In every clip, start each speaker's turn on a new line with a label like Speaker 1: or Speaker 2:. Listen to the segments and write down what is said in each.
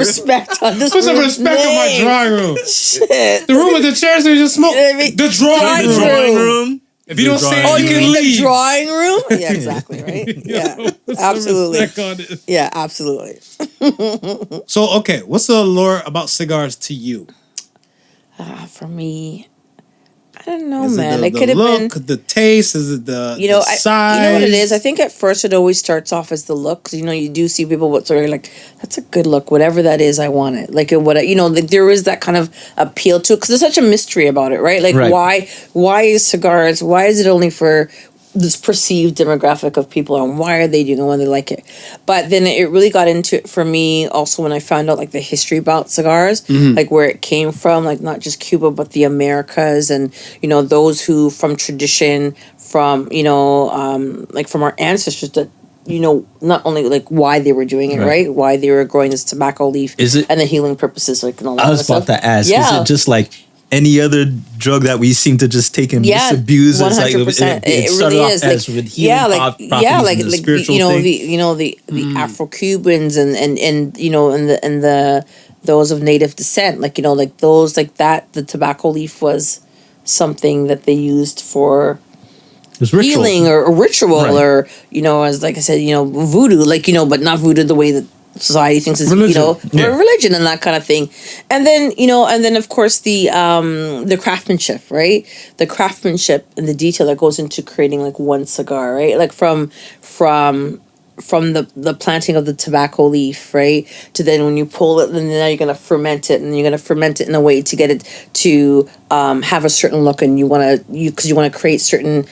Speaker 1: respect on this.
Speaker 2: Put some respect on my drawing room.
Speaker 1: Shit.
Speaker 2: The room with the chairs they just smoke. The drawing
Speaker 3: room.
Speaker 2: If you don't say
Speaker 1: oh,
Speaker 2: it, you
Speaker 1: you
Speaker 2: can
Speaker 1: mean
Speaker 2: leave.
Speaker 1: the drawing room? Yeah, exactly, right? Yeah, absolutely. Yeah, absolutely.
Speaker 2: So, okay, what's the allure about cigars to you?
Speaker 1: For me, I don't know,
Speaker 2: Is
Speaker 1: man.
Speaker 2: it
Speaker 1: It could have been
Speaker 2: the taste. Is it the size?
Speaker 1: You know what it is? I think at first it always starts off as the look. 'Cause, you do see people what sort of like, that's a good look. Whatever that is, I want it. Like like there is that kind of appeal to it because there's such a mystery about it, right? Like why is cigars? Why is it only for this perceived demographic of people, and why are they doing it when they like it? But then it really got into it for me also when I found out like the history about cigars, like where it came from, like not just Cuba but the Americas, and those who from tradition, from like from our ancestors that not only like why they were doing it, right? Why they were growing this tobacco leaf, and the healing purposes, like and all that.
Speaker 3: I was about to ask, is it just like any other drug that we seem to just take and misabuse?
Speaker 1: 100%. It
Speaker 3: started
Speaker 1: really
Speaker 3: off
Speaker 1: is.
Speaker 3: as with healing properties and the spiritual thing.
Speaker 1: The Afro-Cubans and the those of native descent, like those like that, the tobacco leaf was something that they used for healing or ritual, or as like I said, voodoo, like but not voodoo the way that society thinks is religion and that kind of thing. And then of course the craftsmanship, right? The craftsmanship and the detail that goes into creating like one cigar, right? Like from the planting of the tobacco leaf, right, to then when you pull it, then now you're gonna ferment it, and you're gonna ferment it in a way to get it to have a certain look, and you want to create certain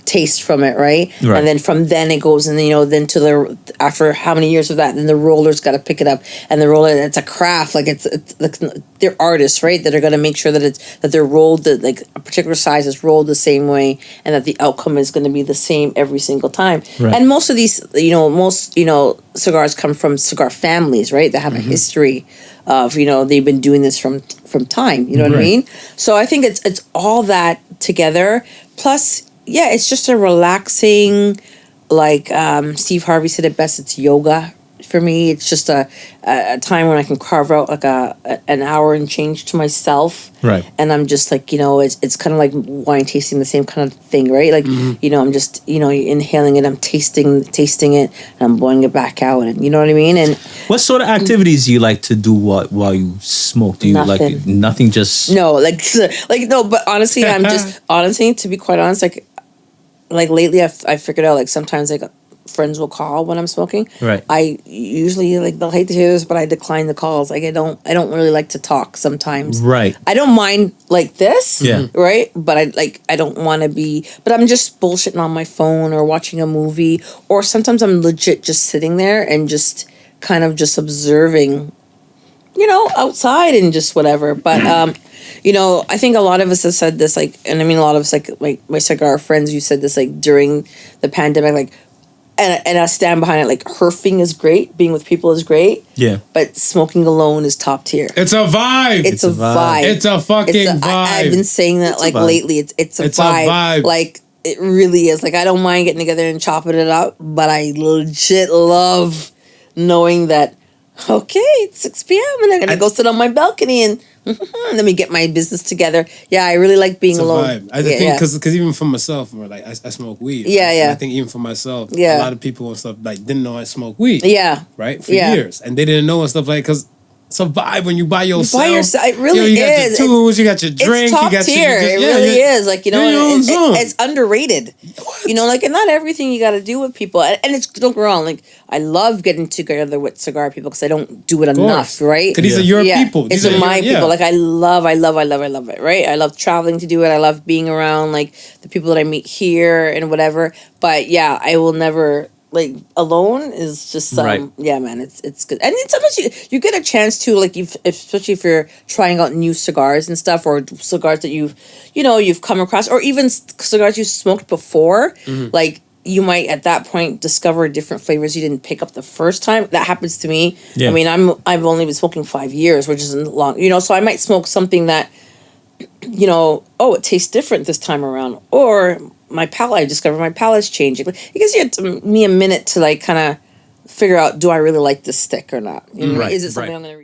Speaker 1: taste from it, right? And then from then it goes, and then to the after how many years of that, then the roller's got to pick it up, and the roller, it's a craft, like it's they're artists, right, that are going to make sure that they're rolled, that like a particular size is rolled the same way, and that the outcome is going to be the same every single time. And most of these cigars come from cigar families, right, that have a history of they've been doing this from time, you know what I mean? So I think it's all that together, plus it's just a relaxing, like Steve Harvey said it best, it's yoga for me. It's just a time when I can carve out like an hour and change to myself. Right. And I'm just like, it's kind of like wine tasting, the same kind of thing, right? Like, I'm just, inhaling it, I'm tasting it, and I'm blowing it back out. And you know what I mean? And
Speaker 3: what sort of activities do you like to do while you smoke? Do you like nothing, just...
Speaker 1: No, no, but honestly, to be quite honest, like lately I figured out like sometimes like friends will call when I'm smoking. Right. I usually like they'll hate to hear this, but I decline the calls. Like I don't really like to talk sometimes. Right. I don't mind like this. Yeah. Right. But I don't want to be. But I'm just bullshitting on my phone or watching a movie, or sometimes I'm legit just sitting there and just kind of just observing, outside and just whatever. But I think a lot of us have said this, like, and I mean, a lot of us, like my cigar friends, you said this, like, during the pandemic, like, and I stand behind it, like, herfing is great, being with people is great. Yeah. But smoking alone is top tier.
Speaker 2: It's a vibe.
Speaker 1: It's a vibe.
Speaker 2: It's a fucking vibe.
Speaker 1: I've been saying that, like, lately. It's a vibe. Like, it really is. Like, I don't mind getting together and chopping it up, but I legit love knowing that, okay, it's 6 p.m. and I'm going to go sit on my balcony and let me get my business together. Yeah, I really like being alone.
Speaker 2: Vibe. I think because even for myself, like I smoke weed.
Speaker 1: Yeah,
Speaker 2: right?
Speaker 1: yeah.
Speaker 2: I think even for myself, a lot of people and stuff like didn't know I smoke weed. Yeah, right, for years, and they didn't know and stuff like because. It's a vibe when you buy yourself.
Speaker 1: It really
Speaker 2: you got your tools, you got your drink.
Speaker 1: It's top tier. It really is. Like, it's underrated.
Speaker 2: What?
Speaker 1: Like, and not everything you got to do with people. And it's, don't get me wrong, like, I love getting together with cigar people because I don't do it enough, right?
Speaker 2: Because these are your people.
Speaker 1: These are my people. Like, I love it, right? I love traveling to do it. I love being around, like, the people that I meet here and whatever. But, yeah, I will never... Like, alone is just yeah, man, it's good. And then sometimes you get a chance to, like, especially if you're trying out new cigars and stuff, or cigars that you've come across, or even cigars you smoked before, like, you might at that point discover different flavors you didn't pick up the first time. That happens to me. Yeah. I mean, I've only been smoking 5 years, which isn't long, so I might smoke something that, it tastes different this time around, or I discovered my palate's changing. It gives me a minute to, like, kind of figure out, do I really like this stick or not? Is it something I'm going to